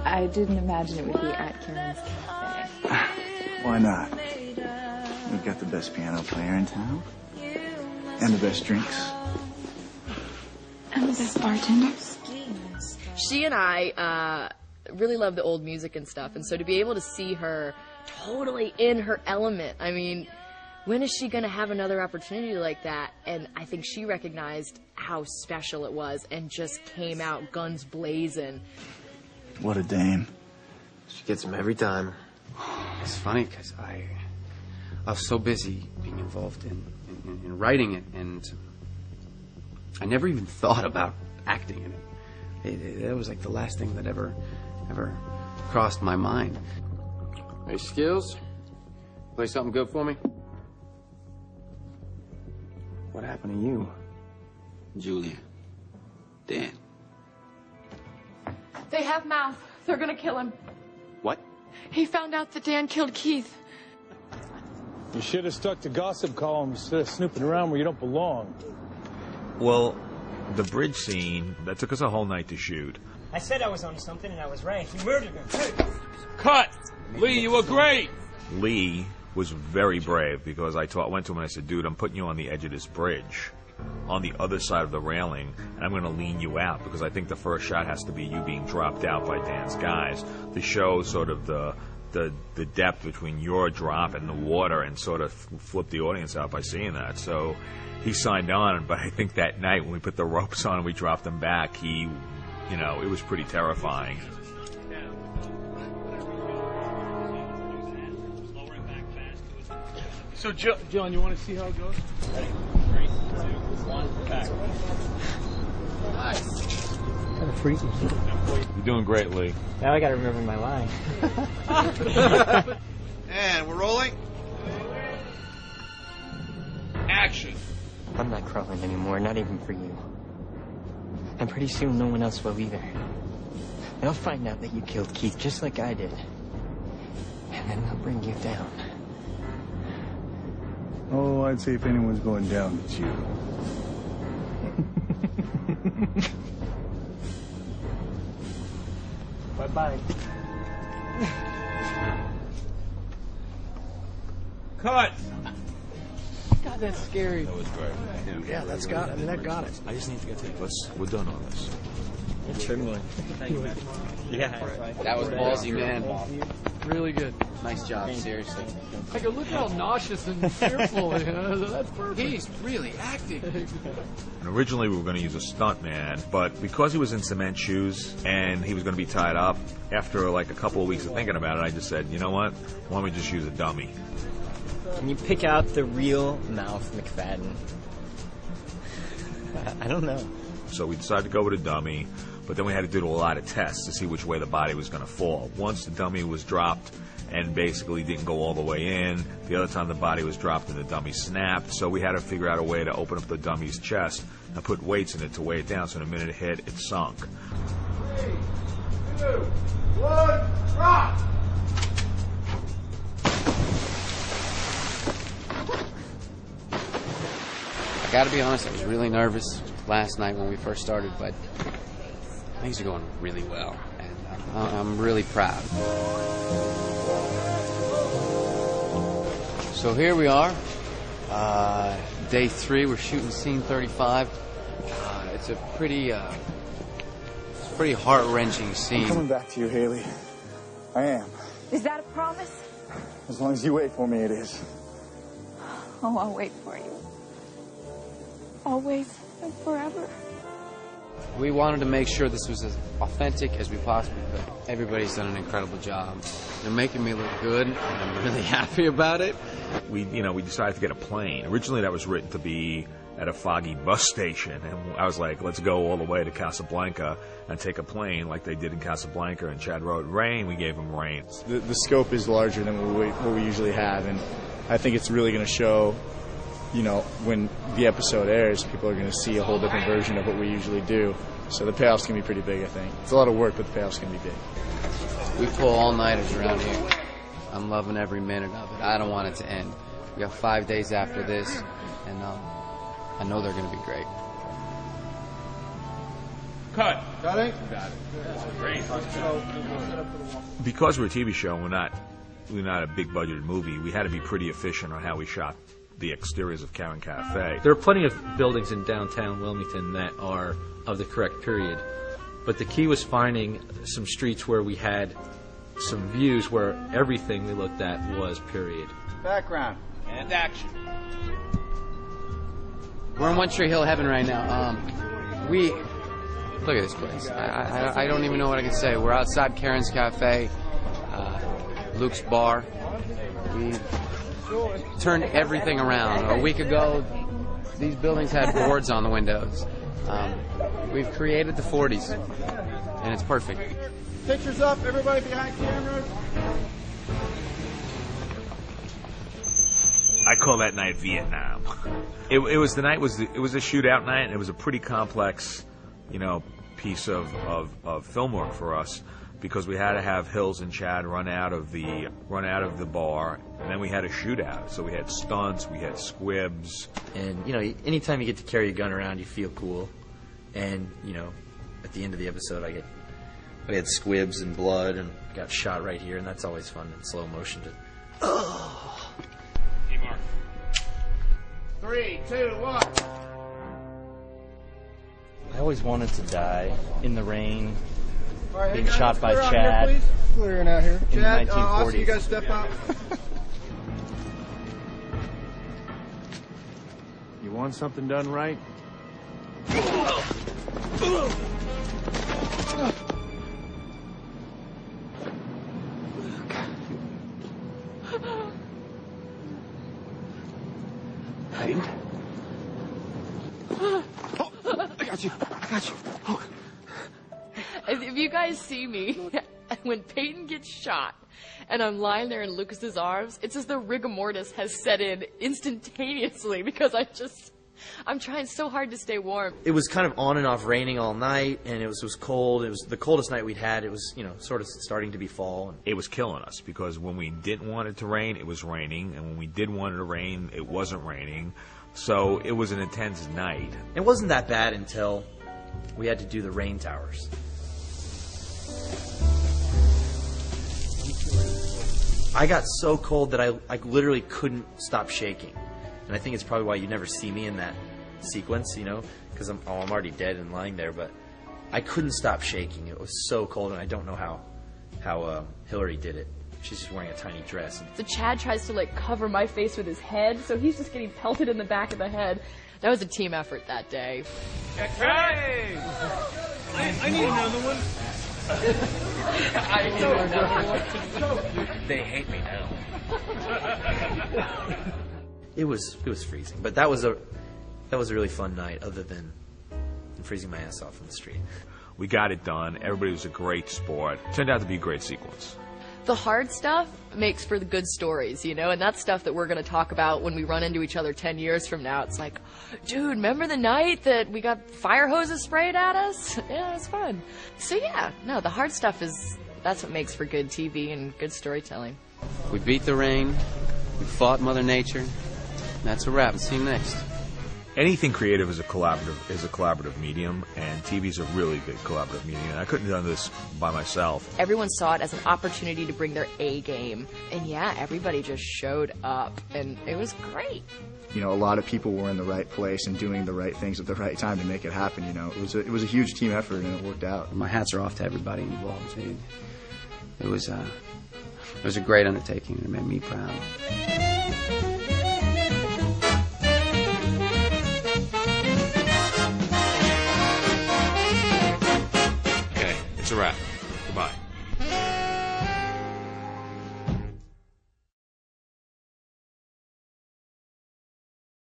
I didn't imagine it would be at Karen's Cafe. Why not? We've got the best piano player in town. And the best drinks. And the best bartender. She and I really love the old music and stuff, and so to be able to see her totally in her element, I mean, when is she going to have another opportunity like that? And I think she recognized how special it was and just came out guns blazing. What a dame. She gets them every time. It's funny because I was so busy being involved in writing it, and I never even thought about acting in it. That was like the last thing that ever crossed my mind. Hey, Skills, play something good for me? What happened to you? Julia. Dan. They have mouth. They're gonna kill him. What? He found out that Dan killed Keith. You should have stuck to gossip columns instead of snooping around where you don't belong. Well, the bridge scene, that took us a whole night to shoot. I said I was on something, and I was right. He murdered him, too. Cut! Lee, you were great! Lee was very brave because I went to him and I said, dude, I'm putting you on the edge of this bridge, on the other side of the railing, and I'm going to lean you out because I think the first shot has to be you being dropped out by Dan's guys to show sort of the depth between your drop and the water and sort of flip the audience out by seeing that. So he signed on, but I think that night when we put the ropes on and we dropped him back, it was pretty terrifying. So, John, you want to see how it goes? Ready? 3, 2, 1, back. Nice. Kind of freaky. You're doing great, Lee. Now I got to remember my line. And we're rolling. Action. I'm not crawling anymore, not even for you. And pretty soon no one else will either. They'll find out that you killed Keith just like I did. And then they'll bring you down. Oh, I'd say if anyone's going down, it's you. Bye-bye. Cut! God, that's scary. That was great. Yeah, that got it. I just need to get to we're done on this. I'm trembling. Thank you, man. Yeah. That was ballsy, man. Really good. Nice job, seriously. I go, look how nauseous and fearful. That's perfect. He's really acting. And originally we were going to use a stuntman, but because he was in cement shoes and he was going to be tied up, after like a couple of weeks of thinking about it, I just said, you know what? Why don't we just use a dummy? Can you pick out the real mouth McFadden? I don't know. So we decided to go with a dummy, but then we had to do a lot of tests to see which way the body was going to fall. Once the dummy was dropped and basically didn't go all the way in, the other time the body was dropped and the dummy snapped, so we had to figure out a way to open up the dummy's chest and put weights in it to weigh it down, so the minute it hit, it sunk. 3, 2, 1, rock! I gotta be honest, I was really nervous last night when we first started, but things are going really well, and I'm really proud. So here we are, day 3. We're shooting scene 35. It's a pretty heart-wrenching scene. I'm coming back to you, Haley. I am. Is that a promise? As long as you wait for me, it is. Oh, I'll wait for you. Always and forever. We wanted to make sure this was as authentic as we possibly could. Everybody's done an incredible job. They're making me look good, and I'm really happy about it. We decided to get a plane. Originally that was written to be at a foggy bus station, and I was like, let's go all the way to Casablanca and take a plane like they did in Casablanca, and Chad wrote rain, we gave him rain. The scope is larger than what we usually have, and I think it's really going to show, when the episode airs, people are going to see a whole different version of what we usually do. So the payoff's going to be pretty big, I think. It's a lot of work, but the payoff's going to be big. We pull all-nighters around here. I'm loving every minute of it. I don't want it to end. We got 5 days after this, and I know they're going to be great. Cut. Cutting? Because we're a TV show and we're not a big budgeted movie, we had to be pretty efficient on how we shot the exteriors of Karen Cafe. There are plenty of buildings in downtown Wilmington that are of the correct period, but the key was finding some streets where we had some views where everything we looked at was period. Background. And action. We're in One Tree Hill heaven right now. Look at this place. I don't even know what I can say. We're outside Karen's Cafe, Luke's bar. We turned everything around. A week ago, these buildings had boards on the windows. We've created the 40s, and it's perfect. Pictures up, everybody behind cameras. I call that night Vietnam. It was a shootout night, and it was a pretty complex, piece of film work for us, because we had to have Hills and Chad run out of the bar, and then we had a shootout. So we had stunts, we had squibs, and anytime you get to carry a gun around, you feel cool. And at the end of the episode, I had squibs and blood, and got shot right here, and that's always fun in slow motion to. Mark. 3, 2, 1. I always wanted to die in the rain, All right, being hey guys, shot by clear out Chad. Here, please. Clearing out here. In Chad, the Austin, 1940s. you guys step out. You want something done right? Peyton? Oh, I got you. Oh. If you guys see me, when Peyton gets shot and I'm lying there in Lucas's arms, it's as though rigor mortis has set in instantaneously, because I'm trying so hard to stay warm. It was kind of on and off raining all night, and it was cold. It was the coldest night we'd had. It was, sort of starting to be fall. It was killing us, because when we didn't want it to rain, it was raining, and when we did want it to rain, it wasn't raining. So it was an intense night. It wasn't that bad until we had to do the rain towers. I got so cold that I literally couldn't stop shaking. And I think it's probably why you never see me in that sequence, because I'm already dead and lying there. But I couldn't stop shaking. It was so cold, and I don't know how Hillary did it. She's just wearing a tiny dress. So Chad tries to cover my face with his head, so he's just getting pelted in the back of the head. That was a team effort that day. Hey! I need another one. I need another one. They hate me now. It was freezing, but that was a really fun night, other than freezing my ass off in the street. We got it done. Everybody was a great sport. Turned out to be a great sequence. The hard stuff makes for the good stories, and that's stuff that we're going to talk about when we run into each other 10 years from now. It's like, dude, remember the night that we got fire hoses sprayed at us? Yeah, it was fun. So the hard stuff that's what makes for good TV and good storytelling. We beat the rain. We fought Mother Nature. That's a wrap. See you next. Anything creative is a collaborative medium, and TV's a really good collaborative medium. And I couldn't have done this by myself. Everyone saw it as an opportunity to bring their A game. And everybody just showed up, and it was great. A lot of people were in the right place and doing the right things at the right time to make it happen. It was a huge team effort, and it worked out. My hats are off to everybody involved. It was a great undertaking, and it made me proud. It's a wrap.